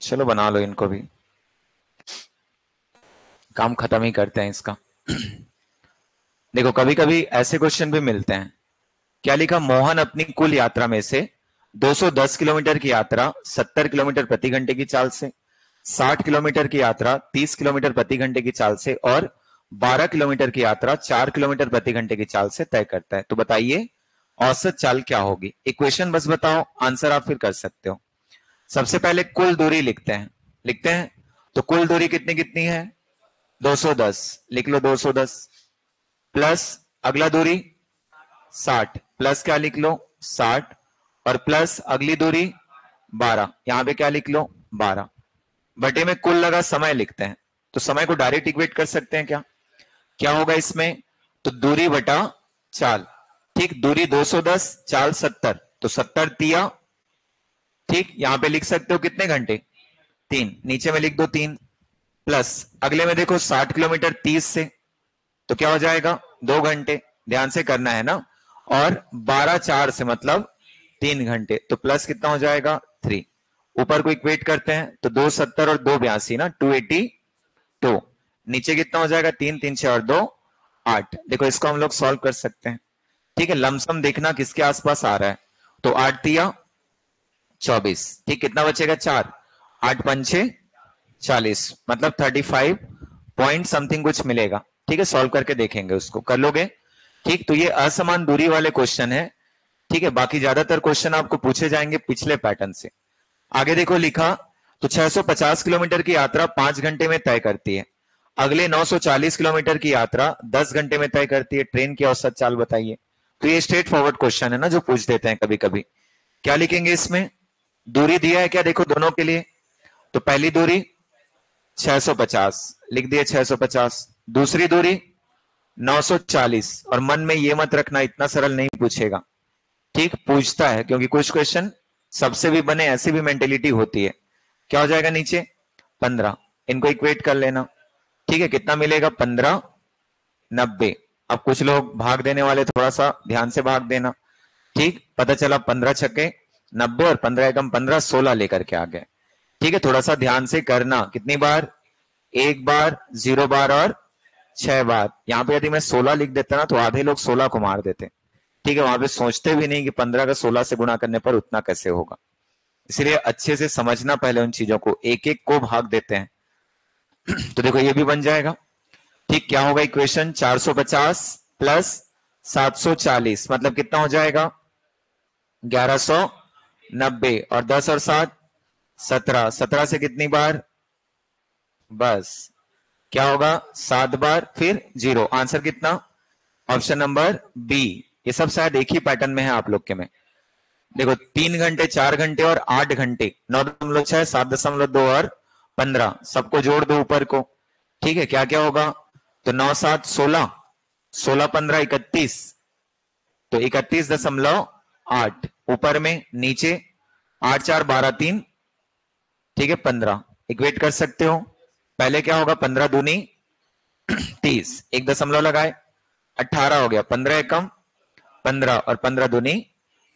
चलो बना लो इनको भी। काम खत्म ही करते हैं इसका। देखो कभी कभी ऐसे क्वेश्चन भी मिलते हैं। क्या लिखा, मोहन अपनी कुल यात्रा में से 210 किलोमीटर की यात्रा 70 किलोमीटर प्रति घंटे की चाल से, 60 किलोमीटर की यात्रा 30 किलोमीटर प्रति घंटे की चाल से और 12 किलोमीटर की यात्रा 4 किलोमीटर प्रति घंटे की चाल से तय करता है। तो बताइए औसत चाल क्या होगी। इक्वेशन बस बताओ, आंसर आप फिर कर सकते हो। सबसे पहले कुल दूरी लिखते हैं। तो कुल दूरी कितनी कितनी है, 210, लिख लो 210, प्लस अगला दूरी 60, प्लस क्या लिख लो 60, और प्लस अगली दूरी 12, यहां पे क्या लिख लो 12, बटे में कुल लगा समय लिखते हैं। तो समय को डायरेक्ट इक्वेट कर सकते हैं क्या, क्या होगा इसमें, तो दूरी बटा चाल। ठीक, दूरी 210, चाल 70, तो 70 तिया, ठीक, यहां पे लिख सकते हो कितने घंटे, 3, नीचे में लिख दो 3, प्लस अगले में देखो 60 किलोमीटर 30 से, तो क्या हो जाएगा 2 घंटे, ध्यान से करना है ना, और 12 4 से मतलब 3 घंटे, तो प्लस कितना हो जाएगा 3। ऊपर को इक्वेट करते हैं तो 270 और 282 ना 282, नीचे कितना हो जाएगा 3 3 6 और 2 8। देखो इसको हम लोग सॉल्व कर सकते हैं। ठीक है, लमसम देखना किसके आसपास आ रहा है, तो 8 तिया 24, ठीक, कितना बचेगा 4, 8 पंचे 40, मतलब 35 पॉइंट समथिंग कुछ मिलेगा। ठीक है, सॉल्व करके देखेंगे, उसको कर लोगे। ठीक, तो ये असमान दूरी वाले क्वेश्चन है। ठीक है, बाकी ज्यादातर क्वेश्चन आपको पूछे जाएंगे पिछले पैटर्न से। आगे देखो लिखा, तो 650 किलोमीटर की यात्रा 5 घंटे में तय करती है, अगले 940 किलोमीटर की यात्रा 10 घंटे में तय करती है, ट्रेन की औसत चाल बताइए। तो ये स्ट्रेट फॉरवर्ड क्वेश्चन है ना, जो पूछ देते हैं कभी कभी। क्या लिखेंगे इसमें, दूरी दिया है क्या, देखो दोनों के लिए, तो पहली दूरी 650 लिख दिए 650, दूसरी दूरी 940, और मन में ये मत रखना इतना सरल नहीं पूछेगा। ठीक, पूछता है क्योंकि कुछ क्वेश्चन सबसे भी बने, ऐसी भी मेंटेलिटी होती है। क्या हो जाएगा नीचे 15, इनको इक्वेट कर लेना। ठीक है, कितना मिलेगा 15 90। अब कुछ लोग भाग देने वाले, थोड़ा सा ध्यान से भाग देना। ठीक, पता चला 15 छक्के 90 और 15 एकम 15, 16 लेकर के आ गए। ठीक है, थोड़ा सा ध्यान से करना, कितनी बार, एक बार, 0 बार और 6 बार। यहां पे यदि मैं 16 लिख देता ना तो आधे लोग 16 को मार देते। ठीक है, वहां पे सोचते भी नहीं कि 15 का 16 से गुणा करने पर उतना कैसे होगा। इसलिए अच्छे से समझना पहले उन चीजों को, एक एक को भाग देते हैं। तो देखो ये भी बन जाएगा। ठीक, क्या होगा इक्वेशन, 450 प्लस 740 मतलब कितना हो जाएगा 1190, और 10 और 7 17, 17 से कितनी बार, बस क्या होगा 7 बार, फिर 0। आंसर कितना, ऑप्शन नंबर बी। ये सब शायद एक ही पैटर्न में है आप लोग के में। देखो 3 घंटे 4 घंटे और 8 घंटे, 9.6 7.2 और 15, सबको जोड़ दो ऊपर को। ठीक है, क्या क्या होगा, तो 9 7 16, 16 15 31, तो 31.8 ऊपर में, नीचे 8 4 12 3, ठीक है 15, इक्वेट कर सकते हो। पहले क्या होगा 15 दूनी 30, एक दशमलव लगाए 18 हो गया, 15 एकम 15 और 15 दूनी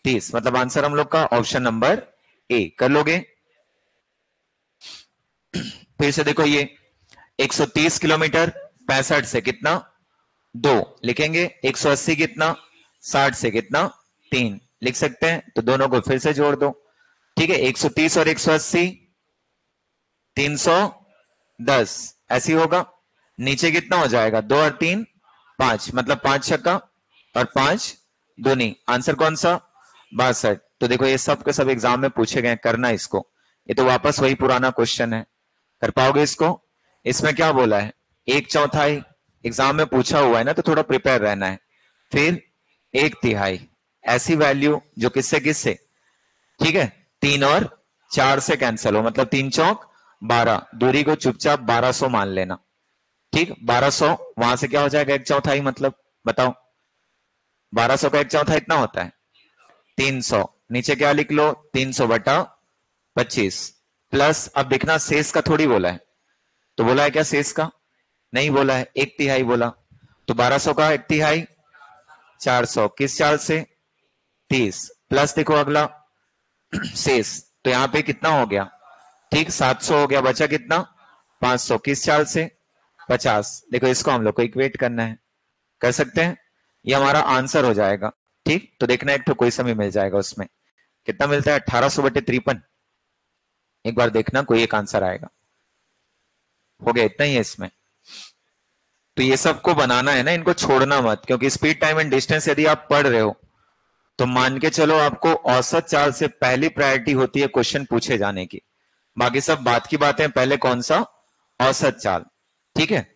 30, मतलब आंसर हम लोग का ऑप्शन नंबर ए। कर लोगे, फिर से देखो ये 130 किलोमीटर 65 से कितना 2 लिखेंगे, 180 कितना 60 से कितना 3 लिख सकते हैं, तो दोनों को फिर से जोड़ दो। ठीक है, 130 और 180 310 ऐसी होगा, नीचे कितना हो जाएगा 2 और 3 5, मतलब 5 छक्का और 5 दूनी, आंसर कौन सा 62। तो देखो ये सब के सब एग्जाम में पूछे गए, करना इसको, ये तो वापस वही पुराना क्वेश्चन है, कर पाओगे इसको। इसमें क्या बोला है, 1/4 एग्जाम में पूछा हुआ है ना, तो थोड़ा प्रिपेयर रहना है। फिर 1/3 ऐसी वैल्यू जो किससे किससे, ठीक है 3 और 4 से कैंसिल हो, मतलब 3 चौक 12, दूरी को चुपचाप 1200 मान लेना। ठीक, 1200 वहां से क्या हो जाएगा 1/4, मतलब बताओ 1200 का 1/4 इतना होता है 300, नीचे क्या लिख लो 300 बटा 25, प्लस अब देखना शेष का थोड़ी बोला है, तो बोला है क्या शेष का, नहीं बोला है, 1/3 बोला, तो 1200 का 1/3 400, किस चाल से 30, प्लस देखो अगला शेष, तो यहां पे कितना हो गया, ठीक 700 हो गया, बचा कितना 500, किस चाल से 50। देखो इसको हम लोग को इक्वेट करना है, कर सकते हैं, ये हमारा आंसर हो जाएगा। ठीक, तो देखना एक तो कोई समय मिल जाएगा उसमें, कितना मिलता है 1800/53। एक बार देखना कोई एक आंसर आएगा। हो गया, इतना ही है इसमें। तो ये सबको बनाना है ना, इनको छोड़ना मत, क्योंकि स्पीड टाइम एंड डिस्टेंस यदि आप पढ़ रहे हो तो मान के चलो आपको औसत चाल से पहली प्रायोरिटी होती है क्वेश्चन पूछे जाने की। बाकी सब बात की बातें, पहले कौन सा, औसत चाल। ठीक है,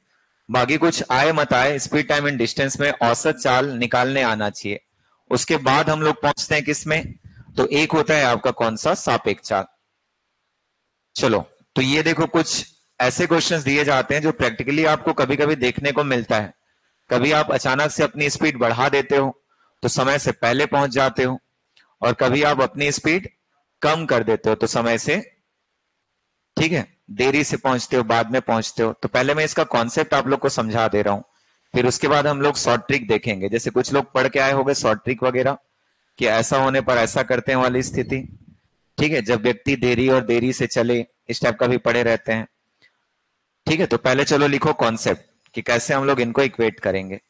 बाकी कुछ आए मत आए, स्पीड टाइम एंड डिस्टेंस में औसत चाल निकालने आना चाहिए। उसके बाद हम लोग पहुंचते हैं किसमें, तो एक होता है आपका कौन सा, सापेक्ष चाल। चलो, तो ये देखो कुछ ऐसे क्वेश्चंस दिए जाते हैं जो प्रैक्टिकली आपको कभी कभी देखने को मिलता है। कभी आप अचानक से अपनी स्पीड बढ़ा देते हो तो समय से पहले पहुंच जाते हो, और कभी आप अपनी स्पीड कम कर देते हो तो समय से, ठीक है, देरी से पहुंचते हो, बाद में पहुंचते हो। तो पहले मैं इसका कॉन्सेप्ट आप लोग को समझा दे रहा हूं, फिर उसके बाद हम लोग शॉर्ट ट्रिक देखेंगे। जैसे कुछ लोग पढ़ के आए होंगे शॉर्ट ट्रिक वगैरह, कि ऐसा होने पर ऐसा करते हैं वाली स्थिति। ठीक है, जब व्यक्ति देरी और देरी से चले, इस टाइप का भी पढ़े रहते हैं। ठीक है, तो पहले चलो लिखो कॉन्सेप्ट कि कैसे हम लोग इनको इक्वेट करेंगे।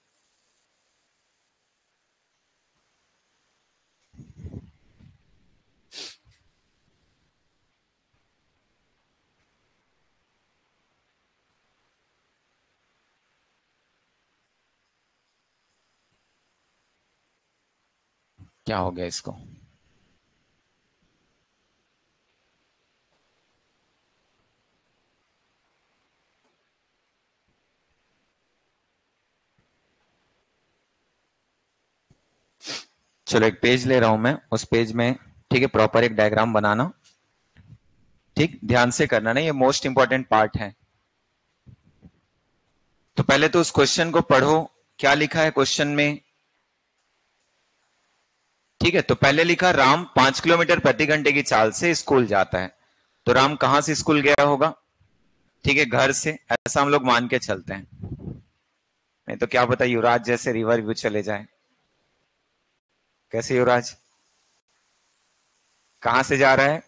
क्या हो गया इसको, चलो एक पेज ले रहा हूं मैं, उस पेज में, ठीक है, प्रॉपर एक डायग्राम बनाना। ठीक, ध्यान से करना ना, ये मोस्ट इंपॉर्टेंट पार्ट है। तो पहले तो उस क्वेश्चन को पढ़ो, क्या लिखा है क्वेश्चन में। ठीक है, तो पहले लिखा राम 5 किलोमीटर प्रति घंटे की चाल से स्कूल जाता है। तो राम कहां से स्कूल गया होगा, ठीक है, घर से, ऐसा हम लोग मान के चलते हैं। नहीं तो क्या पता युवराज जैसे रिवर व्यू चले जाए। कैसे युवराज, कहां से जा रहा है,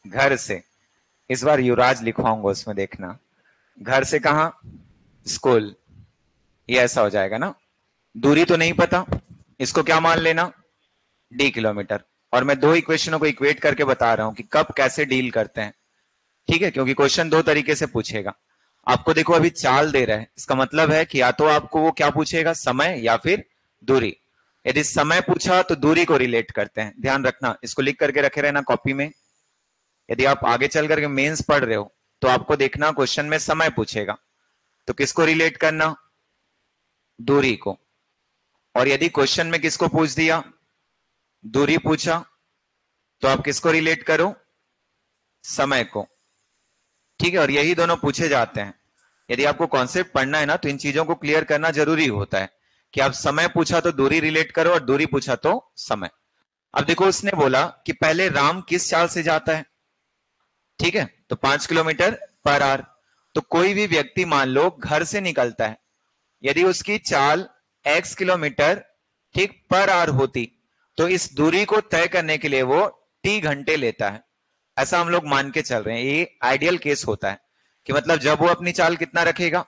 घर से। इस बार युवराज लिखवाऊंगा उसमें, देखना, घर से कहा, स्कूल, ये ऐसा हो जाएगा ना। दूरी तो नहीं पता, इसको क्या मान लेना, d किलोमीटर। और मैं दो इक्वेशनों को इक्वेट करके बता रहा हूं कि कब कैसे डील करते हैं। ठीक है, क्योंकि क्वेश्चन दो तरीके से पूछेगा। आपको देखो अभी चाल दे रहा है, इसका मतलब है कि या तो आपको वो क्या पूछेगा, समय या फिर दूरी। यदि समय पूछा तो दूरी को रिलेट करते हैं, ध्यान रखना, इसको लिख करके रखे रहना कॉपी में। यदि आप आगे चल करके मेंस पढ़ रहे हो तो आपको देखना क्वेश्चन में समय पूछेगा, तो किसको रिलेट करना, दूरी को। और यदि क्वेश्चन में किसको पूछ दिया, दूरी पूछा, तो आप किसको रिलेट करो, समय को। ठीक है, और यही दोनों पूछे जाते हैं। यदि आपको कॉन्सेप्ट पढ़ना है ना तो इन चीजों को क्लियर करना जरूरी होता है, कि आप समय पूछा तो दूरी रिलेट करो और दूरी पूछा तो समय। अब देखो उसने बोला कि पहले राम किस चाल से जाता है, ठीक है, तो 5 किलोमीटर पर आवर। तो कोई भी व्यक्ति मान लो घर से निकलता है, यदि उसकी चाल x किलोमीटर, ठीक, पर आवर होती, तो इस दूरी को तय करने के लिए वो t घंटे लेता है। ऐसा हम लोग मान के चल रहे हैं, ये आइडियल केस होता है कि मतलब जब वो अपनी चाल कितना रखेगा,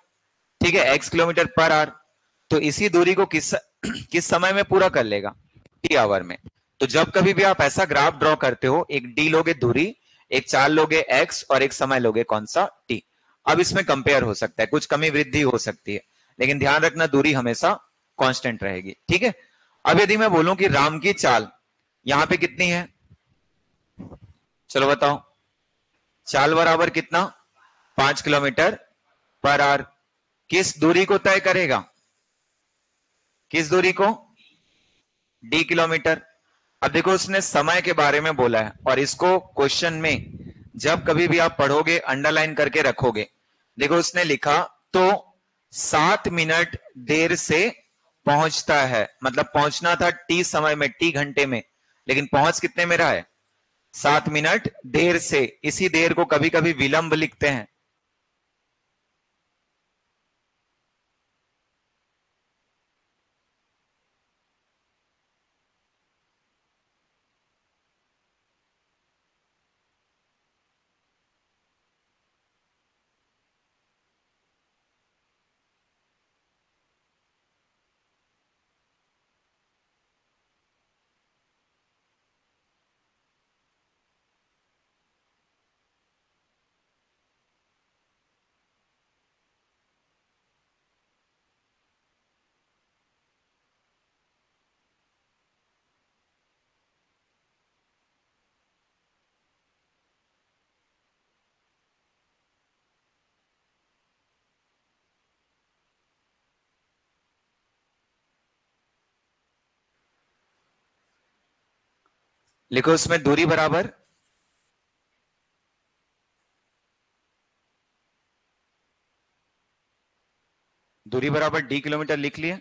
ठीक है, x किलोमीटर पर आवर, तो इसी दूरी को किस किस समय में पूरा कर लेगा, t आवर में। तो जब कभी भी आप ऐसा ग्राफ ड्रॉ करते हो, एक d लोगे दूरी, एक चाल लोगे x, और एक समय लोगे कौन सा, t। अब इसमें कंपेयर हो सकता है, कुछ कमी वृद्धि हो सकती है, लेकिन ध्यान रखना दूरी हमेशा कांस्टेंट रहेगी। ठीक है, अब यदि मैं बोलूं कि राम की चाल यहां पे कितनी है, चलो बताओ, चाल बराबर कितना, 5 किलोमीटर पर आवर। किस दूरी को तय करेगा, किस दूरी को, d किलोमीटर। अब देखो उसने समय के बारे में बोला है, और इसको क्वेश्चन में जब कभी भी आप पढ़ोगे अंडरलाइन करके रखोगे। देखो उसने लिखा, तो 7 मिनट देर से पहुंचता है, मतलब पहुंचना था टी समय में, टी घंटे में, लेकिन पहुंच कितने में रहा है, 7 मिनट देर से। इसी देर को कभी कभी विलंब लिखते हैं। लिखो उसमें दूरी बराबर डी किलोमीटर लिख लिए।